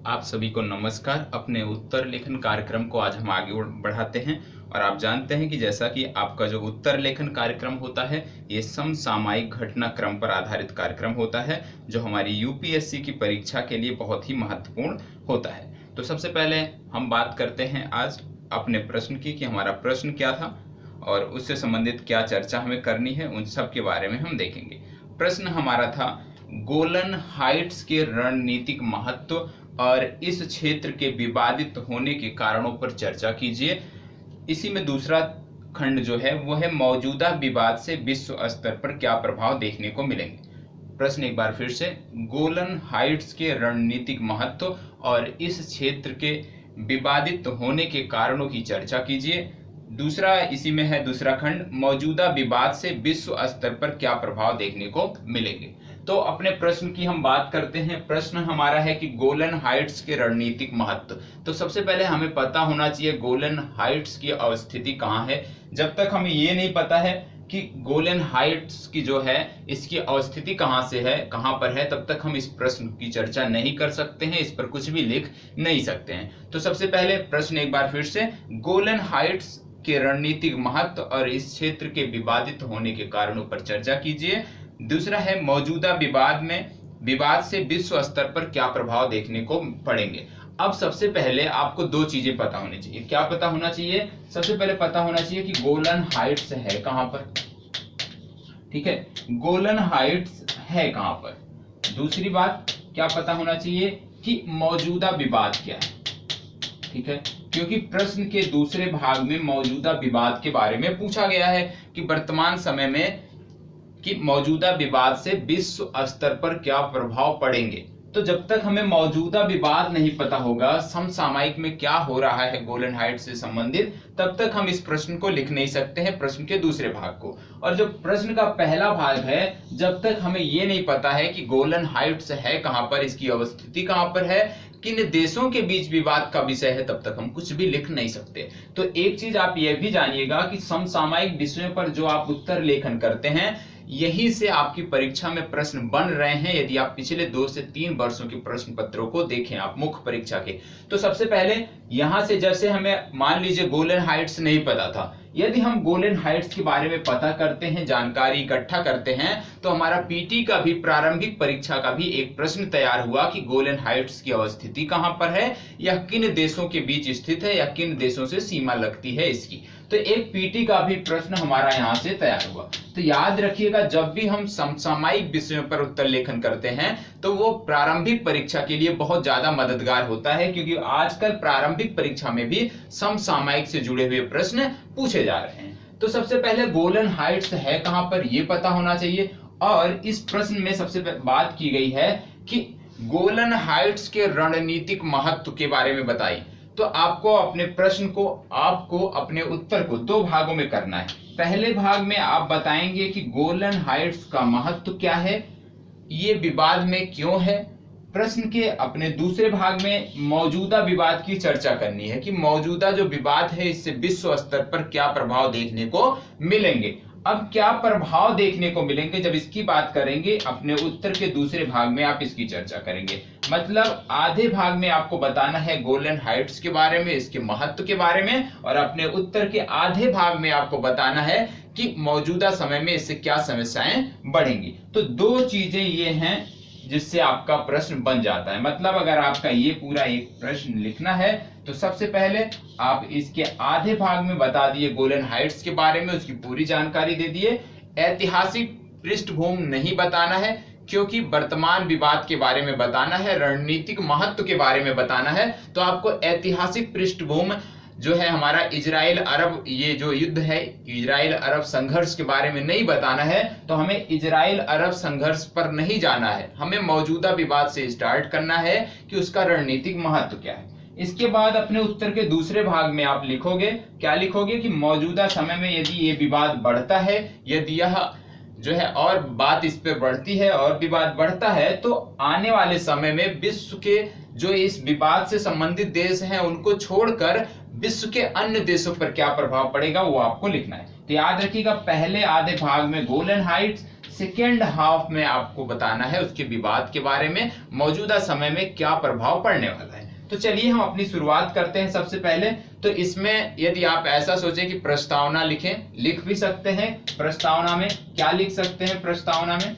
आप सभी को नमस्कार। अपने उत्तर लेखन कार्यक्रम को आज हम आगे बढ़ाते हैं और आप जानते हैं कि जैसा कि आपका जो उत्तर लेखन कार्यक्रम होता है ये समसामयिक घटनाक्रम पर आधारित कार्यक्रम होता है जो हमारी यूपीएससी की परीक्षा के लिए बहुत ही महत्वपूर्ण होता है। तो सबसे पहले हम बात करते हैं आज अपने प्रश्न की कि हमारा प्रश्न क्या था और उससे संबंधित क्या चर्चा हमें करनी है, उन सब के बारे में हम देखेंगे। प्रश्न हमारा था गोलन हाइट्स के रणनीतिक महत्व और इस क्षेत्र के विवादित होने के कारणों पर चर्चा कीजिए। इसी में दूसरा खंड जो है वो है मौजूदा विवाद से विश्व स्तर पर क्या प्रभाव देखने को मिलेंगे। प्रश्न एक बार फिर से, गोलन हाइट्स के रणनीतिक महत्व और इस क्षेत्र के विवादित होने के कारणों की चर्चा कीजिए। दूसरा इसी में है दूसरा खंड, मौजूदा विवाद से विश्व स्तर पर क्या प्रभाव देखने को मिलेंगे। तो अपने प्रश्न की हम बात करते हैं। प्रश्न हमारा है कि गोलन हाइट्स के रणनीतिक महत्व। तो सबसे पहले हमें पता होना चाहिए गोलन हाइट्स की अवस्थिति कहाँ है। जब तक हमें ये नहीं पता है कि गोलन हाइट्स की जो है इसकी अवस्थिति कहाँ से है, कहाँ पर है, तब तक हम इस प्रश्न की चर्चा नहीं कर सकते हैं, इस पर कुछ भी लिख नहीं सकते हैं। तो सबसे पहले प्रश्न एक बार फिर से, गोलन हाइट्स के रणनीतिक महत्व और इस क्षेत्र के विवादित होने के कारणों पर चर्चा कीजिए। दूसरा है मौजूदा विवाद से विश्व स्तर पर क्या प्रभाव देखने को पड़ेंगे। अब सबसे पहले आपको दो चीजें पता होनी चाहिए। क्या पता होना चाहिए? सबसे पहले पता होना चाहिए कि गोलन हाइट्स है कहां पर। ठीक है, गोलन हाइट्स है कहां पर। दूसरी बात क्या पता होना चाहिए कि मौजूदा विवाद क्या है। ठीक है, क्योंकि प्रश्न के दूसरे भाग में मौजूदा विवाद के बारे में पूछा गया है कि वर्तमान समय में कि मौजूदा विवाद से विश्व स्तर पर क्या प्रभाव पड़ेंगे। तो जब तक हमें मौजूदा विवाद नहीं पता होगा, समसामयिक में क्या हो रहा है गोलन हाइट्स से संबंधित, तब तक हम इस प्रश्न को लिख नहीं सकते हैं, प्रश्न के दूसरे भाग को। और जो प्रश्न का पहला भाग है, जब तक हमें ये नहीं पता है कि गोलन हाइट्स है कहां पर, इसकी अवस्थिति कहां पर है, किन देशों के बीच विवाद का विषय है, तब तक हम कुछ भी लिख नहीं सकते। तो एक चीज आप यह भी जानिएगा कि समसामयिक विषयों पर जो आप उत्तर लेखन करते हैं, यहीं से आपकी परीक्षा में प्रश्न बन रहे हैं। यदि आप पिछले 2 से 3 वर्षों के प्रश्न पत्रों को देखें आप मुख्य परीक्षा के, तो सबसे पहले यहां से जैसे हमें मान लीजिए गोलन हाइट्स नहीं पता था, यदि हम गोलन हाइट्स के बारे में पता करते हैं, जानकारी इकट्ठा करते हैं, तो हमारा पीटी का भी प्रारंभिक परीक्षा का भी एक प्रश्न तैयार हुआ कि गोलन हाइट्स की अवस्थिति कहां पर है, या किन देशों के बीच स्थित है, या किन देशों से सीमा लगती है इसकी। तो एक पीटी का भी प्रश्न हमारा यहां से तैयार हुआ। तो याद रखिएगा, जब भी हम समसामयिक विषयों पर उत्तर लेखन करते हैं तो वो प्रारंभिक परीक्षा के लिए बहुत ज्यादा मददगार होता है, क्योंकि आजकल प्रारंभिक परीक्षा में भी समसामयिक से जुड़े हुए प्रश्न पूछे जा रहे हैं। तो सबसे पहले गोलन हाइट्स है कहां पर, यह पता होना चाहिए। और इस प्रश्न में सबसे बात की गई है कि गोलन हाइट्स के रणनीतिक महत्व के बारे में बताइए। तो आपको अपने प्रश्न को, आपको अपने उत्तर को 2 भागों में करना है। पहले भाग में आप बताएंगे कि गोलन हाइट्स का महत्व क्या है, ये विवाद में क्यों है। प्रश्न के अपने दूसरे भाग में मौजूदा विवाद की चर्चा करनी है कि मौजूदा जो विवाद है इससे विश्व स्तर पर क्या प्रभाव देखने को मिलेंगे। अब क्या प्रभाव देखने को मिलेंगे, जब इसकी बात करेंगे अपने उत्तर के दूसरे भाग में आप इसकी चर्चा करेंगे। मतलब आधे भाग में आपको बताना है गोलन हाइट्स के बारे में, इसके महत्व के बारे में, और अपने उत्तर के आधे भाग में आपको बताना है कि मौजूदा समय में इससे क्या समस्याएं बढ़ेंगी। तो 2 चीजें ये हैं जिससे आपका प्रश्न बन जाता है। मतलब अगर आपका ये पूरा एक प्रश्न लिखना है तो सबसे पहले आप इसके आधे भाग में बता दिए गोलन हाइट्स के बारे में, उसकी पूरी जानकारी दे दिए। ऐतिहासिक पृष्ठभूमि नहीं बताना है, क्योंकि वर्तमान विवाद के बारे में बताना है, रणनीतिक महत्व के बारे में बताना है। तो आपको ऐतिहासिक पृष्ठभूमि जो है हमारा इजराइल अरब, ये जो युद्ध है इजराइल अरब संघर्ष के बारे में नहीं बताना है। तो हमें इजराइल अरब संघर्ष पर नहीं जाना है, हमें मौजूदा विवाद से स्टार्ट करना है कि उसका रणनीतिक महत्व क्या है। इसके बाद अपने उत्तर के दूसरे भाग में आप लिखोगे, क्या लिखोगे कि मौजूदा समय में यदि ये विवाद बढ़ता है, यदि यह जो है और बात इस पे बढ़ती है और विवाद बढ़ता है, तो आने वाले समय में विश्व के जो इस विवाद से संबंधित देश हैं उनको छोड़कर विश्व के अन्य देशों पर क्या प्रभाव पड़ेगा वो आपको लिखना है। तो याद रखिएगा, पहले आधे भाग में गोलन हाइट्स, सेकेंड हाफ में आपको बताना है उसके विवाद के बारे में, मौजूदा समय में क्या प्रभाव पड़ने वाला है। तो चलिए हम अपनी शुरुआत करते हैं। सबसे पहले तो इसमें यदि आप ऐसा सोचें कि प्रस्तावना लिखें, लिख भी सकते हैं। प्रस्तावना में क्या लिख सकते हैं? प्रस्तावना में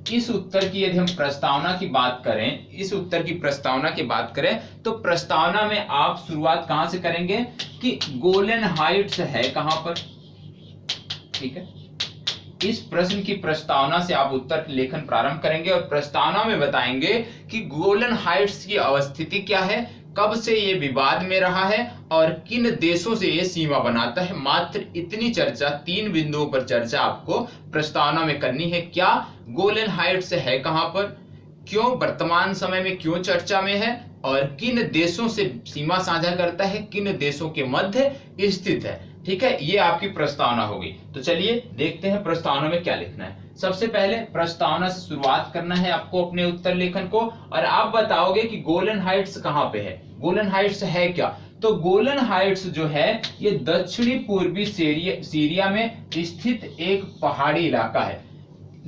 इस उत्तर की यदि हम प्रस्तावना की बात करें, इस उत्तर की प्रस्तावना की बात करें तो प्रस्तावना में आप शुरुआत कहां से करेंगे कि गोलन हाइट्स है कहां पर, ठीक है। इस प्रश्न की प्रस्तावना से आप उत्तर लेखन प्रारंभ करेंगे और प्रस्तावना में बताएंगे कि गोलन हाइट्स की अवस्थिति क्या है, कब से ये विवाद में रहा है और किन देशों से ये सीमा बनाता है। मात्र इतनी चर्चा, 3 बिंदुओं पर चर्चा आपको प्रस्तावना में करनी है। क्या गोलन हाइट्स है कहां पर, क्यों वर्तमान समय में क्यों चर्चा में है और किन देशों से सीमा साझा करता है, किन देशों के मध्य स्थित है, ठीक है। ये आपकी प्रस्तावना होगी। तो चलिए देखते हैं प्रस्तावना में क्या लिखना है। सबसे पहले प्रस्तावना से शुरुआत करना है आपको अपने उत्तर लेखन को और आप बताओगे कि गोलन हाइट्स कहां पे है। गोलन हाइट्स है क्या? तो गोलन हाइट्स जो है ये दक्षिणी पूर्वी सीरिया में स्थित एक पहाड़ी इलाका है।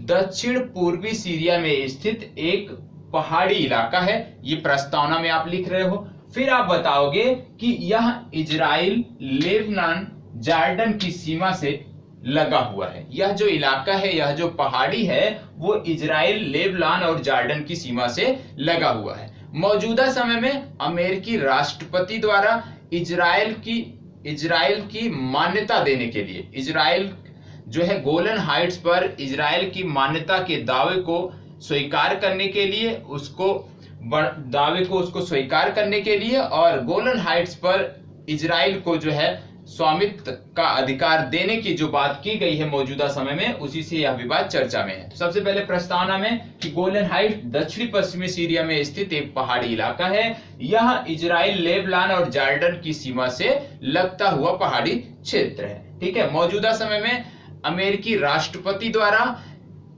दक्षिण पूर्वी सीरिया में स्थित एक पहाड़ी इलाका है, ये प्रस्तावना में आप लिख रहे हो। फिर आप बताओगे कि यह इजराइल, लेबनान, जॉर्डन की सीमा से लगा हुआ है। यह जो इलाका है, यह जो पहाड़ी है वो इजराइल, लेबनान और जॉर्डन की सीमा से लगा हुआ है। मौजूदा समय में अमेरिकी राष्ट्रपति द्वारा इजराइल की मान्यता देने के लिए, इजराइल जो है गोलन हाइट्स पर इजराइल की मान्यता के दावे को स्वीकार करने के लिए, उसको स्वीकार करने के लिए और गोलन हाइट्स पर इजराइल को जो है स्वामित्व का अधिकार देने की जो बात की गई है मौजूदा समय में, उसी से यह विवाद चर्चा में है। सबसे पहले प्रस्तावना में कि गोलन हाइट्स दक्षिणी पश्चिमी सीरिया में स्थित एक पहाड़ी इलाका है। यह इजराइल, लेबनान और जॉर्डन की सीमा से लगता हुआ पहाड़ी क्षेत्र है, ठीक है। मौजूदा समय में अमेरिकी राष्ट्रपति द्वारा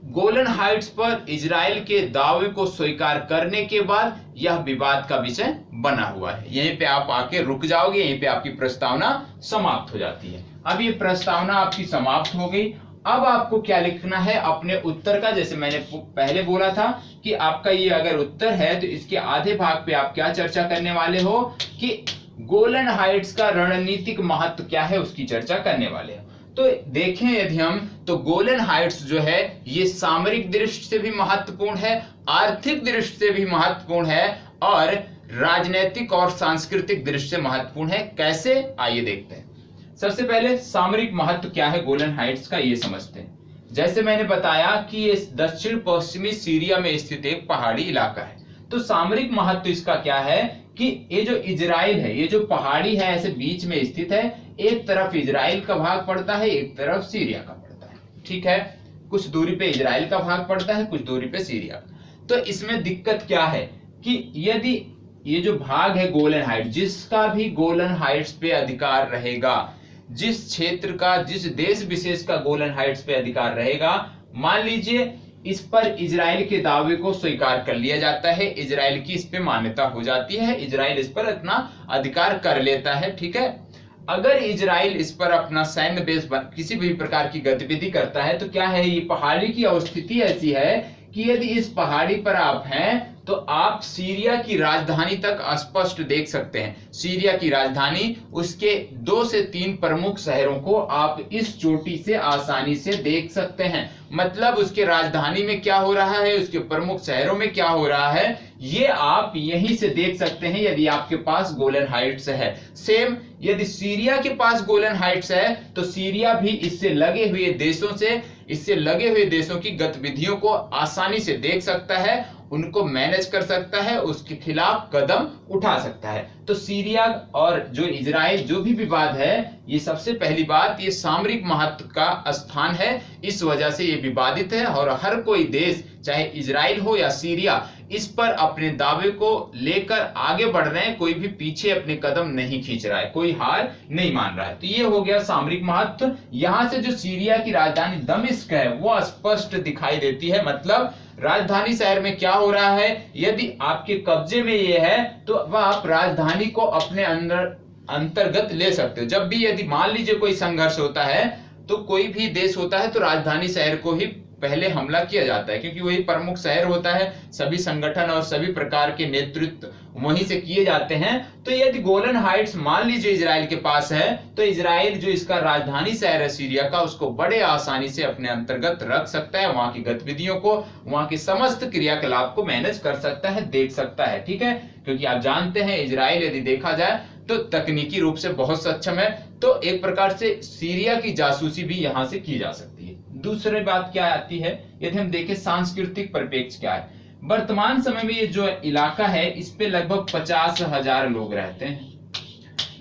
गोलन हाइट्स पर इजराइल के दावे को स्वीकार करने के बाद यह विवाद का विषय बना हुआ है। यहीं पे आप आके रुक जाओगे, यहीं पे आपकी प्रस्तावना समाप्त हो जाती है। अब ये प्रस्तावना आपकी समाप्त हो गई। अब आपको क्या लिखना है अपने उत्तर का। जैसे मैंने पहले बोला था कि आपका ये अगर उत्तर है तो इसके आधे भाग पे आप क्या चर्चा करने वाले हो कि गोलन हाइट्स का रणनीतिक महत्व क्या है, उसकी चर्चा करने वाले हो। तो देखें यदि हम तो गोलन हाइट्स जो है ये सामरिक दृष्टि से भी महत्वपूर्ण है, आर्थिक दृष्टि से भी महत्वपूर्ण है और राजनीतिक और सांस्कृतिक दृष्टि से महत्वपूर्ण है। कैसे, आइए देखते हैं। सबसे पहले सामरिक महत्व क्या है गोलन हाइट्स का, ये समझते हैं। जैसे मैंने बताया कि ये दक्षिण पश्चिमी सीरिया में स्थित एक पहाड़ी इलाका है, तो सामरिक महत्व इसका क्या है कि ये जो इजराइल है, ये जो पहाड़ी है ऐसे बीच में स्थित है। एक तरफ इजराइल का भाग पड़ता है, एक तरफ सीरिया का पड़ता है, ठीक है। कुछ दूरी पे इजराइल का भाग पड़ता है, कुछ दूरी पे सीरिया का। तो इसमें दिक्कत क्या है कि यदि ये जो भाग है गोलन हाइट्स, जिसका भी गोलन हाइट्स पे अधिकार रहेगा, जिस क्षेत्र का, जिस देश विशेष का गोलन हाइट्स पे अधिकार रहेगा, मान लीजिए इस पर इजराइल के दावे को स्वीकार कर लिया जाता है, इजराइल की इस पे मान्यता हो जाती है, इजराइल इस पर अपना अधिकार कर लेता है, ठीक है। अगर इजराइल इस पर अपना सैन्य बेस किसी भी प्रकार की गतिविधि करता है तो क्या है, ये पहाड़ी की अवस्थिति ऐसी है कि यदि इस पहाड़ी पर आप हैं तो आप सीरिया की राजधानी तक स्पष्ट देख सकते हैं। सीरिया की राजधानी, उसके 2 से 3 प्रमुख शहरों को आप इस चोटी से आसानी से देख सकते हैं। मतलब उसके राजधानी में क्या हो रहा है, उसके प्रमुख शहरों में क्या हो रहा है, ये आप यहीं से देख सकते हैं यदि आपके पास गोलन हाइट्स है। सेम यदि सीरिया के पास गोलन हाइट्स है तो सीरिया भी इससे लगे हुए देशों की गतिविधियों को आसानी से देख सकता है, उनको मैनेज कर सकता है, उसके खिलाफ कदम उठा सकता है। तो सीरिया और जो इजराइल जो भी विवाद है, ये सबसे पहली बात ये सामरिक महत्व का स्थान है, इस वजह से ये विवादित है और हर कोई देश चाहे इजराइल हो या सीरिया इस पर अपने दावे को लेकर आगे बढ़ रहे हैं, कोई भी पीछे अपने कदम नहीं खींच रहा है, कोई हार नहीं मान रहा है। तो ये हो गया सामरिक महत्व। यहाँ से जो सीरिया की राजधानी दमिश्क है वो स्पष्ट दिखाई देती है, मतलब राजधानी शहर में क्या हो रहा है, यदि आपके कब्जे में ये है तो वह आप राजधानी को अपने अंतर्गत ले सकते हो। जब भी यदि मान लीजिए कोई संघर्ष होता है तो कोई भी देश होता है तो राजधानी शहर को ही पहले हमला किया जाता है, क्योंकि वही प्रमुख शहर होता है, सभी संगठन और सभी प्रकार के नेतृत्व वहीं से किए जाते हैं। तो यदि गोलन हाइट्स मान लीजिए इजराइल के पास है, तो इजराइल जो इसका राजधानी शहर है सीरिया का, उसको बड़े आसानी से अपने अंतर्गत रख सकता है, वहां की गतिविधियों को, वहां के समस्त क्रियाकलाप को मैनेज कर सकता है, देख सकता है। ठीक है, क्योंकि आप जानते हैं इजराइल यदि देखा जाए तो तकनीकी रूप से बहुत सक्षम है, तो एक प्रकार से सीरिया की जासूसी भी यहां से की जा सकती है। दूसरी बात क्या आती है, यदि हम देखें सांस्कृतिक परिप्रेक्ष्य क्या है। वर्तमान समय में ये जो इलाका है इस पे लगभग 50,000 लोग रहते हैं,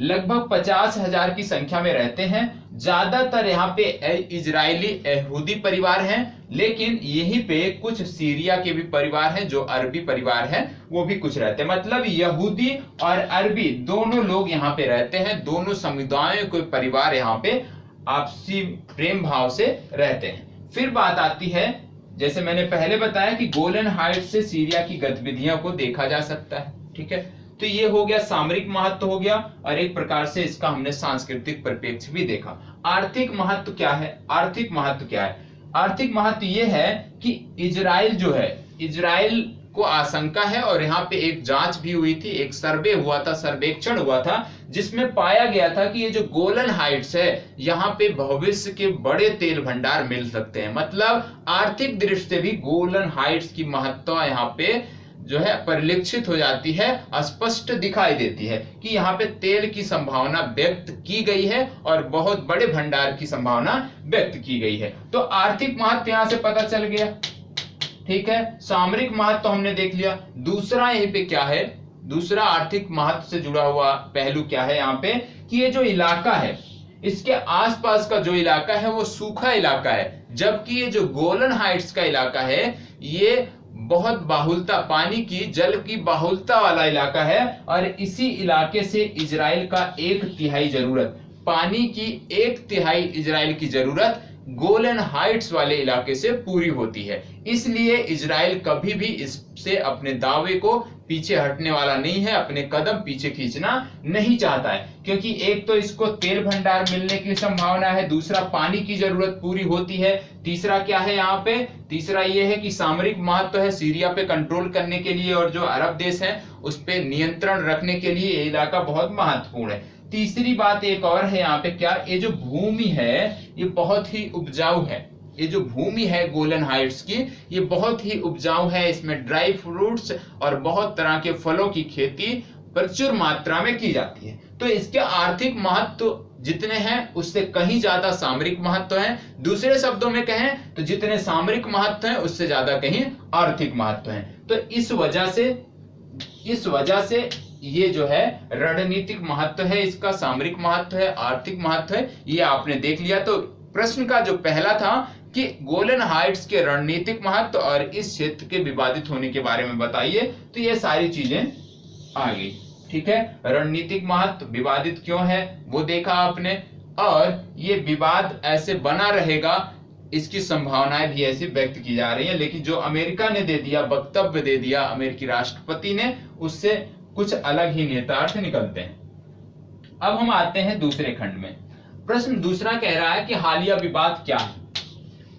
लगभग 50,000 की संख्या में रहते हैं। ज्यादातर यहाँ पे इजरायली यहूदी परिवार हैं, लेकिन यहीं पे कुछ सीरिया के भी परिवार हैं, जो अरबी परिवार हैं वो भी कुछ रहते हैं। मतलब यहूदी और अरबी दोनों लोग यहाँ पे रहते हैं, दोनों समुदायों के परिवार यहाँ पे आपसी प्रेम भाव से रहते हैं। फिर बात आती है, जैसे मैंने पहले बताया कि गोलन हाइट्स से सीरिया की गतिविधियों को देखा जा सकता है। ठीक है, तो ये हो गया सामरिक महत्व हो गया, और एक प्रकार से इसका हमने सांस्कृतिक परिप्रेक्ष्य भी देखा। आर्थिक महत्व क्या है? आर्थिक महत्व क्या है? आर्थिक महत्व ये है कि इजराइल जो है, इजराइल को आशंका है, और यहाँ पे एक जांच भी हुई थी, एक सर्वे हुआ था, सर्वेक्षण हुआ था, जिसमें पाया गया था कि ये जो गोलन हाइट्स है यहाँ पे भविष्य के बड़े तेल भंडार मिल सकते हैं। मतलब आर्थिक दृष्टि से भी गोलन हाइट्स की महत्ता यहाँ पे जो है परिलक्षित हो जाती है, स्पष्ट दिखाई देती है कि यहाँ पे तेल की संभावना व्यक्त की गई है और बहुत बड़े भंडार की संभावना व्यक्त की गई है। तो आर्थिक महत्व यहाँ से पता चल गया। ठीक है, सामरिक महत्व हमने देख लिया। दूसरा यहीं पे क्या है, दूसरा आर्थिक महत्व से जुड़ा हुआ पहलू क्या है यहाँ पे, कि ये जो इलाका है इसके आसपास का जो इलाका है वो सूखा इलाका है, जबकि ये जो गोलन हाइट्स का इलाका है ये बहुत बाहुलता, पानी की, जल की बाहुलता वाला इलाका है, और इसी इलाके से इजराइल का 1/3 जरूरत, पानी की 1/3 इजराइल की जरूरत गोलन हाइट्स वाले इलाके से पूरी होती है। इसलिए इजराइल कभी भी इससे अपने दावे को पीछे हटने वाला नहीं है, अपने कदम पीछे खींचना नहीं चाहता है, क्योंकि एक तो इसको तेल भंडार मिलने की संभावना है, दूसरा पानी की जरूरत पूरी होती है, तीसरा क्या है यहाँ पे, तीसरा ये है कि सामरिक महत्व है सीरिया पे कंट्रोल करने के लिए, और जो अरब देश है उस पे नियंत्रण रखने के लिए ये इलाका बहुत महत्वपूर्ण है। तीसरी बात एक और है यहाँ पे, क्या, ये जो भूमि है ये बहुत ही उपजाऊ है। ये जो भूमि है गोलन हाइट्स की ये बहुत ही उपजाऊ है, इसमें ड्राई फ्रूट्स और बहुत तरह के फलों की खेती प्रचुर मात्रा में की जाती है। तो इसके आर्थिक महत्व जितने हैं उससे कहीं ज्यादा सामरिक महत्व है। दूसरे शब्दों में कहें तो जितने सामरिक महत्व है उससे ज्यादा कहीं आर्थिक महत्व है। तो इस वजह से ये जो है रणनीतिक महत्व है, इसका सामरिक महत्व है, आर्थिक महत्व है, ये आपने देख लिया। तो प्रश्न का जो पहला था कि गोलन हाइट्स के रणनीतिक महत्व और इस क्षेत्र के विवादित होने के बारे में बताइए, तो ये सारी चीजें आ गई। ठीक है, रणनीतिक महत्व, विवादित क्यों है वो देखा आपने, और ये विवाद ऐसे बना रहेगा इसकी संभावनाएं भी ऐसी व्यक्त की जा रही है। लेकिन जो अमेरिका ने दे दिया, वक्तव्य दे दिया अमेरिकी राष्ट्रपति ने, उससे कुछ अलग ही नेतार्थ निकलते हैं। अब हम आते हैं दूसरे खंड में। प्रश्न दूसरा कह रहा है कि हालिया विवाद क्या है।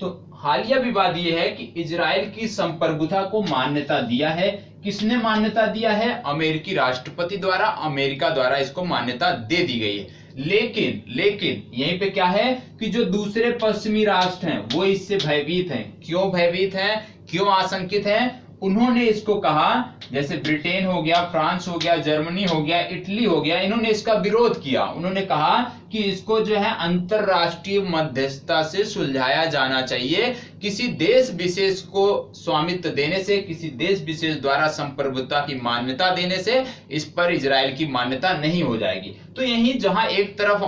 तो हालिया विवाद यह है कि इजराइल की संप्रभुता को मान्यता दिया है। किसने मान्यता दिया है? अमेरिकी राष्ट्रपति द्वारा, अमेरिका द्वारा इसको मान्यता दे दी गई है। लेकिन यहीं पे क्या है कि जो दूसरे पश्चिमी राष्ट्र हैं वो इससे भयभीत हैं। क्यों भयभीत हैं, क्यों आशंकित हैं? उन्होंने इसको कहा, जैसे ब्रिटेन हो गया, फ्रांस हो गया, जर्मनी हो गया, इटली हो गया, इन्होंने इसका विरोध किया। उन्होंने कहा कि इसको जो है अंतरराष्ट्रीय मध्यस्थता से सुलझाया जाना चाहिए। किसी देश विशेष को स्वामित्व देने से, किसी देश विशेष द्वारा संप्रभुता की मान्यता देने से इस पर इजराइल की मान्यता नहीं हो जाएगी। तो यहीं जहां एक तरफ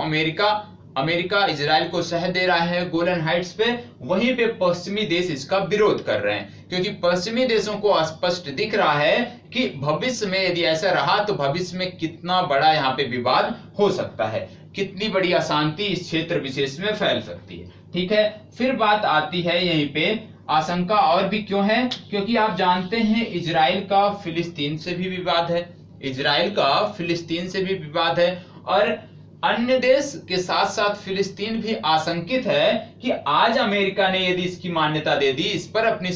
अमेरिका इजराइल को सह दे रहा है गोलन हाइट्स पे, वहीं पे पश्चिमी देश इसका विरोध कर रहे हैं, क्योंकि पश्चिमी देशों को स्पष्ट दिख रहा है कि भविष्य में यदि ऐसा रहा तो भविष्य में कितना बड़ा यहाँ पे विवाद हो सकता है, कितनी बड़ी अशांति इस क्षेत्र विशेष में फैल सकती है। ठीक है, फिर बात आती है यहीं पे आशंका और भी क्यों है, क्योंकि आप जानते हैं इजराइल का फिलिस्तीन से भी विवाद है, इजराइल का फिलिस्तीन से भी विवाद है, और अन्य देश के साथ साथ फिलिस्तीन भी आशंकित है कि आज अमेरिका ने यदि इसकी मान्यता दे दी, इस पर अपनी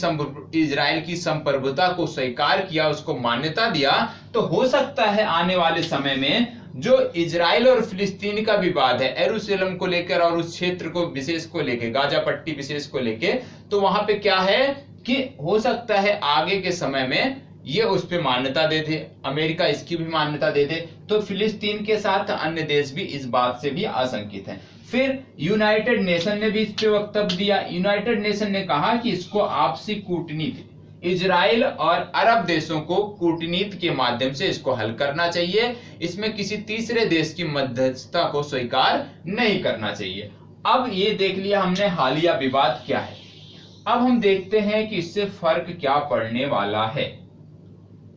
इजराइल की संप्रभुता को स्वीकार किया, उसको मान्यता दिया, तो हो सकता है आने वाले समय में जो इजराइल और फिलिस्तीन का विवाद है यरूशलेम को लेकर और उस क्षेत्र को विशेष को लेकर, गाजा पट्टी विशेष को लेकर, तो वहां पे क्या है कि हो सकता है आगे के समय में ये उस पे मान्यता दे दे, अमेरिका इसकी भी मान्यता दे दे, तो फिलिस्तीन के साथ अन्य देश भी इस बात से भी आशंकित हैं। फिर यूनाइटेड नेशन ने भी इस पे वक्तव्य दिया। यूनाइटेड नेशन ने कहा कि इसको आपसी कूटनीति, इजराइल और अरब देशों को कूटनीति के माध्यम से इसको हल करना चाहिए, इसमें किसी तीसरे देश की मध्यस्थता को स्वीकार नहीं करना चाहिए। अब ये देख लिया हमने हालिया विवाद क्या है। अब हम देखते हैं कि इससे फर्क क्या पड़ने वाला है।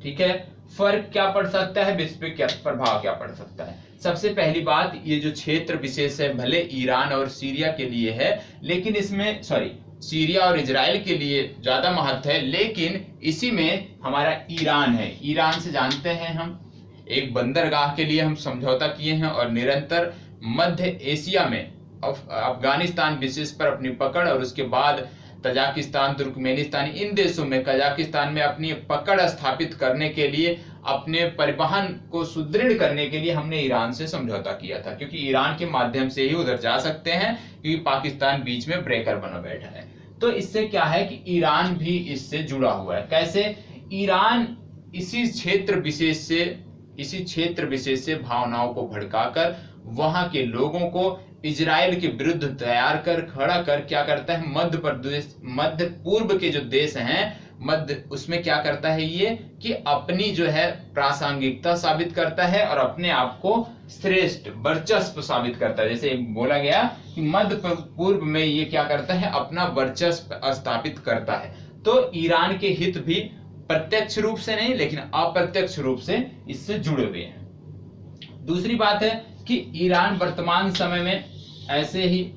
ठीक है, फर्क क्या पड़ सकता है, इस पे क्या प्रभाव क्या पड़ सकता है। सबसे पहली बात, ये जो क्षेत्र विशेष है भले ईरान और सीरिया के लिए है, लेकिन इसमें सीरिया और इजराइल के लिए ज्यादा महत्व है, लेकिन इसी में हमारा ईरान है। ईरान से जानते हैं हम एक बंदरगाह के लिए हम समझौता किए हैं और निरंतर मध्य एशिया में अफगानिस्तान विशेष पर अपनी पकड़, और उसके बाद तजाकिस्तान, तुर्कमेनिस्तान, इन देशों में, कजाकिस्तान में अपनी पकड़ स्थापित करने के लिए, अपने परिवहन को सुदृढ़ करने के लिए हमने ईरान से समझौता किया था, क्योंकि ईरान के माध्यम से ही उधर जा सकते हैं, क्योंकि पाकिस्तान बीच में ब्रेकर बना बैठा है। तो इससे क्या है कि ईरान भी इससे जुड़ा हुआ है। कैसे? ईरान इसी क्षेत्र विशेष से भावनाओं को भड़काकर वहां के लोगों को इजराइल के विरुद्ध तैयार कर खड़ा कर क्या करता है, मध्य पूर्व के जो देश हैं उसमें क्या करता है ये कि अपनी जो है प्रासंगिकता साबित करता है और अपने आप को श्रेष्ठ वर्चस्व साबित करता है। जैसे बोला गया कि मध्य पूर्व में ये क्या करता है, अपना वर्चस्व स्थापित करता है। तो ईरान के हित भी प्रत्यक्ष रूप से नहीं लेकिन अप्रत्यक्ष रूप से इससे जुड़े हुए हैं। दूसरी बात है कि ईरान वर्तमान समय में ऐसे ही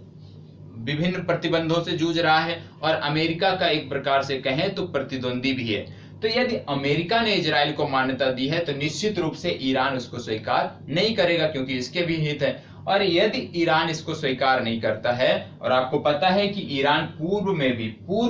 विभिन्न प्रतिबंधों से जूझ रहा है और अमेरिका का एक प्रकार से कहें तो प्रतिद्वंदी भी है। तो यदि अमेरिका ने इजराइल को मान्यता दी है तो निश्चित रूप से ईरान उसको स्वीकार नहीं करेगा, क्योंकि इसके भी हित है। और यदि ईरान इसको स्वीकार नहीं करता है, और आपको पता है कि ईरान पूर्व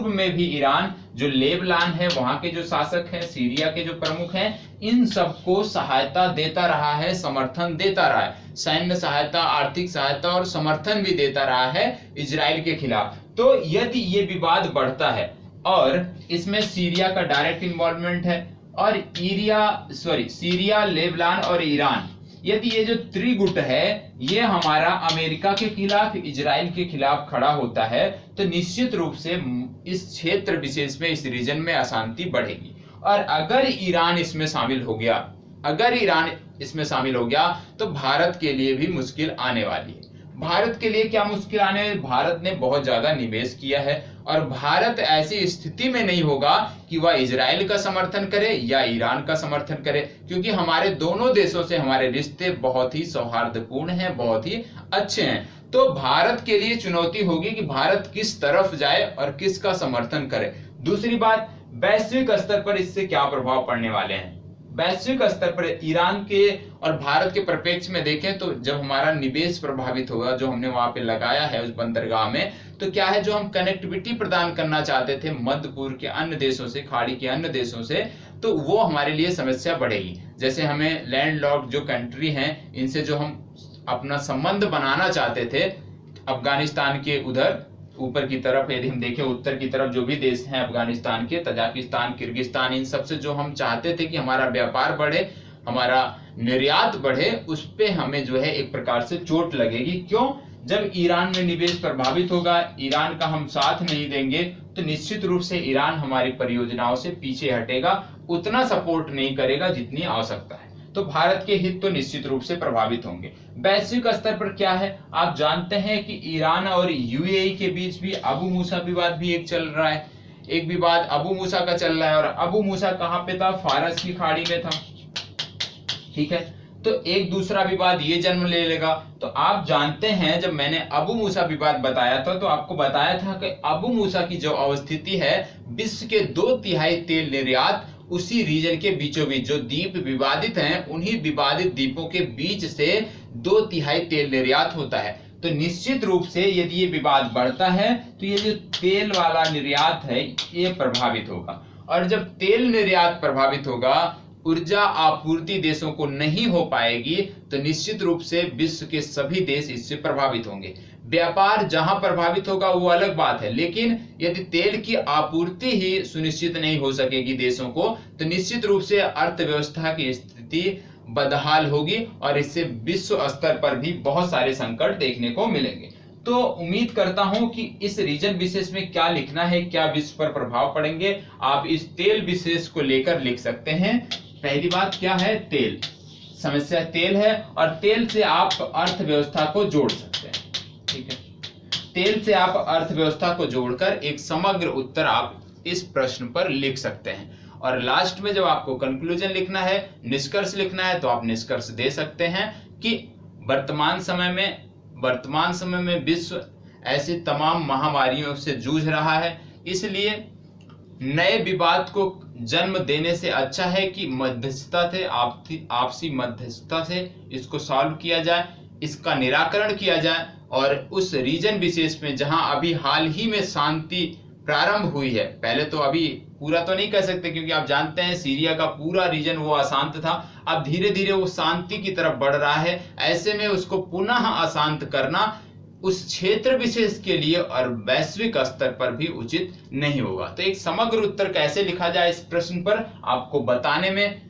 में भी ईरान जो लेबनान है वहां के जो शासक हैं, सीरिया के जो प्रमुख हैं, इन सबको सहायता देता रहा है, समर्थन देता रहा है, सैन्य सहायता, आर्थिक सहायता और समर्थन भी देता रहा है इजराइल के खिलाफ। तो यदि ये विवाद बढ़ता है और इसमें सीरिया का डायरेक्ट इन्वॉल्वमेंट है और सीरिया, लेबनान और ईरान, यदि ये जो त्रिगुट है ये हमारा अमेरिका के खिलाफ, इजराइल के खिलाफ खड़ा होता है, तो निश्चित रूप से इस क्षेत्र विशेष में, इस रीजन में अशांति बढ़ेगी। और अगर ईरान इसमें शामिल हो गया तो भारत के लिए भी मुश्किल आने वाली है। भारत के लिए क्या मुश्किल आने वाली? भारत ने बहुत ज्यादा निवेश किया है और भारत ऐसी स्थिति में नहीं होगा कि वह इजराइल का समर्थन करे या ईरान का समर्थन करे, क्योंकि हमारे दोनों देशों से हमारे रिश्ते बहुत ही सौहार्दपूर्ण हैं, बहुत ही अच्छे हैं। तो भारत के लिए चुनौती होगी कि भारत किस तरफ जाए और किसका समर्थन करे। दूसरी बात, वैश्विक स्तर पर इससे क्या प्रभाव पड़ने वाले हैं। वैश्विक स्तर पर ईरान के और भारत के परिप्रेक्ष्य में देखें तो जब हमारा निवेश प्रभावित होगा, जो हमने वहां पे लगाया है उस बंदरगाह में, तो क्या है, जो हम कनेक्टिविटी प्रदान करना चाहते थे मध्य पूर्व के अन्य देशों से, खाड़ी के अन्य देशों से, तो वो हमारे लिए समस्या बढ़ेगी। जैसे हमें लैंडलॉक्ड जो कंट्री हैं इनसे जो हम अपना संबंध बनाना चाहते थे, अफगानिस्तान के उधर ऊपर की तरफ, यदि हम देखें उत्तर की तरफ जो भी देश हैं अफगानिस्तान के, तजाकिस्तान, किर्गिस्तान, इन सबसे जो हम चाहते थे कि हमारा व्यापार बढ़े, हमारा निर्यात बढ़े, उस पे हमें जो है एक प्रकार से चोट लगेगी। क्यों? जब ईरान में निवेश प्रभावित होगा, ईरान का हम साथ नहीं देंगे, तो निश्चित रूप से ईरान हमारी परियोजनाओं से पीछे हटेगा, उतना सपोर्ट नहीं करेगा जितनी आवश्यकता है। तो भारत के हित तो निश्चित रूप से प्रभावित होंगे। वैश्विक स्तर पर क्या है, आप जानते हैं कि ईरान और यूएई के बीच भी अबू मूसा विवाद भी एक चल रहा है। एक विवाद अबू मूसा का चल रहा है, और अबू मूसा कहां पे था? फारस की खाड़ी में था। ठीक है, तो एक दूसरा विवाद ये जन्म ले लेगा। तो आप जानते हैं, जब मैंने अबू मूसा विवाद बताया था तो आपको बताया था कि अबू मूसा की जो अवस्थिति है, विश्व के 2/3 तेल निर्यात उसी रीजन के बीचों बीच जो द्वीप विवादित हैं, उन्हीं विवादित द्वीपों के बीच से 2/3 तेल निर्यात होता है। तो निश्चित रूप से यदि ये विवाद बढ़ता है तो ये जो तेल वाला निर्यात है ये प्रभावित होगा, और जब तेल निर्यात प्रभावित होगा, ऊर्जा आपूर्ति देशों को नहीं हो पाएगी, तो निश्चित रूप से विश्व के सभी देश इससे प्रभावित होंगे। व्यापार जहां प्रभावित होगा वो अलग बात है, लेकिन यदि तेल की आपूर्ति ही सुनिश्चित नहीं हो सकेगी देशों को, तो निश्चित रूप से अर्थव्यवस्था की स्थिति बदहाल होगी और इससे विश्व स्तर पर भी बहुत सारे संकट देखने को मिलेंगे। तो उम्मीद करता हूं कि इस रीजन विशेष में क्या लिखना है, क्या विश्व पर प्रभाव पड़ेंगे, आप इस तेल विशेष को लेकर लिख सकते हैं। पहली बात क्या है, तेल, समस्या तेल है, और तेल से आप अर्थव्यवस्था को जोड़ सकते हैं। ठीक है, तेल से आप अर्थव्यवस्था को जोड़कर एक समग्र उत्तर आप इस प्रश्न पर लिख सकते हैं। और लास्ट में जब आपको कंक्लूजन लिखना है, निष्कर्ष लिखना है, तो आप निष्कर्ष दे सकते हैं कि वर्तमान समय में विश्व ऐसी तमाम महामारियों से जूझ रहा है, इसलिए नए विवाद को जन्म देने से अच्छा है कि मध्यस्थता से, आपसी मध्यस्थता से इसको सॉल्व किया जाए, इसका निराकरण किया जाए, और उस रीजन विशेष में जहां अभी हाल ही में शांति प्रारंभ हुई है, पहले तो अभी पूरा तो नहीं कह सकते क्योंकि आप जानते हैं सीरिया का पूरा रीजन वो अशांत था, अब धीरे धीरे वो शांति की तरफ बढ़ रहा है। ऐसे में उसको पुनः अशांत करना उस क्षेत्र विशेष के लिए और वैश्विक स्तर पर भी उचित नहीं होगा। तो एक समग्र उत्तर कैसे लिखा जाए इस प्रश्न पर आपको बताने में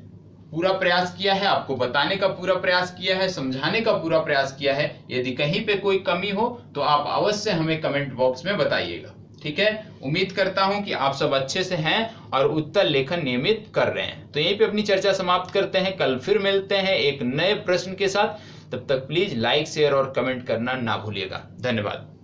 पूरा प्रयास किया है, आपको बताने का पूरा प्रयास किया है, समझाने का पूरा प्रयास किया है। यदि कहीं पे कोई कमी हो तो आप अवश्य हमें कमेंट बॉक्स में बताइएगा। ठीक है, उम्मीद करता हूं कि आप सब अच्छे से हैं और उत्तर लेखन नियमित कर रहे हैं। तो यहीं पे अपनी चर्चा समाप्त करते हैं, कल फिर मिलते हैं एक नए प्रश्न के साथ। तब तक प्लीज लाइक, शेयर और कमेंट करना ना भूलिएगा। धन्यवाद।